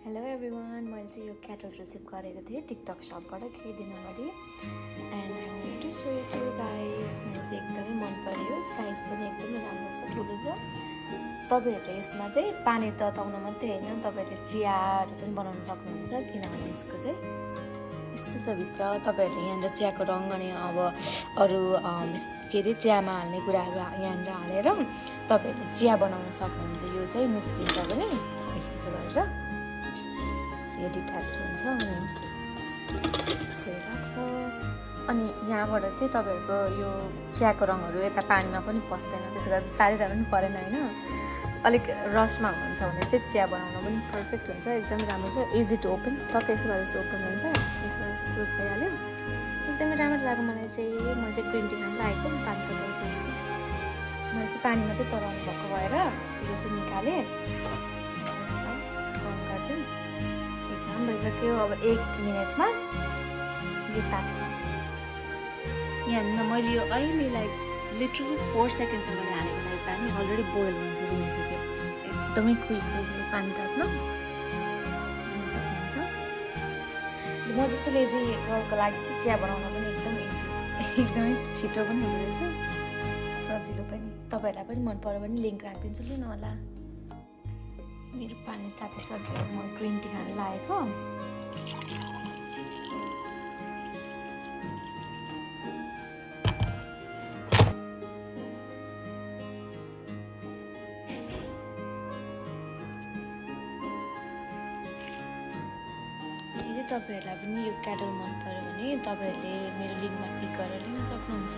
Hello everyone, मैले चाहिँ यो क्याटल रिसिभ गरेको थिएँ टिकटक सपबाट केही दिन अगाडि and I want to show it you guys. मलाई चाहिँ एकदमै मन पर्यो, साइज पनि एकदमै राम्रो छ, ठुलो छ। तपाईँहरूले यसमा चाहिँ पानी तताउन मात्रै होइन, तपाईँहरूले चियाहरू पनि बनाउन सक्नुहुन्छ, किनभने यसको चाहिँ यस्तो छ भित्र। तपाईँहरूले यहाँनिर चियाको रङ अनि अब अरू के अरे चियामा हाल्ने कुराहरू यहाँनिर हालेर तपाईँहरूले चिया बनाउन सक्नुहुन्छ। यो चाहिँ निस्किन्छ पनि यसो गरेर यो डिट्याच हुन्छ अनि यसरी लाग्छ। अनि यहाँबाट चाहिँ तपाईँहरूको यो चियाको रङहरू यता पानीमा पनि पस्दैन, त्यसो गरेर तारिरहनु पनि परेन होइन। अलिक रसमा हुनुहुन्छ भने चाहिँ चिया बनाउन पनि पर्फेक्ट हुन्छ, एकदमै राम्रो छ। इजी टु ओपन, टक्कै यसो गरेर ओपन हुन्छ, यसो गरेर क्लोज भइहाल्यो। एकदमै राम्रो लाग्यो मलाई चाहिँ। म चाहिँ ग्रिन टी खान लागेको, पानी तताउँछु यसमा। मैले चाहिँ पानी मात्रै तताउनु भएको भएर यो चाहिँ निकालेँ, यसलाई बन्द गरिदिउँ। जाम भइसक्यो। अब 1 मिनटमा यो तात्छ। यहाँनिर मैले यो अहिले लिटरली 4 सेकेन्ड्स अगाडि हालेको लागि पानी अलरेडी बोइल हुन सुरु भइसक्यो। एकदमै क्विक रहेछ यो पानी तात्न, सक्नुहुन्छ। म जस्तो लेजी गर्लको लागि चाहिँ चिया बनाउन पनि एकदम इजी, एकदमै छिटो पनि हुँदो रहेछ, सजिलो पनि। तपाईँहरूलाई पनि मन पऱ्यो भने लिङ्क राखिदिन्छु, लिनु होला। मेरो पानी तातिसक्यो, म ग्रिन टी खान लागेको। यदि तपाईँहरूलाई पनि यो क्याटल मन पऱ्यो भने तपाईँहरूले मेरो लिङ्कमा क्लिक गरेर लिन सक्नुहुन्छ।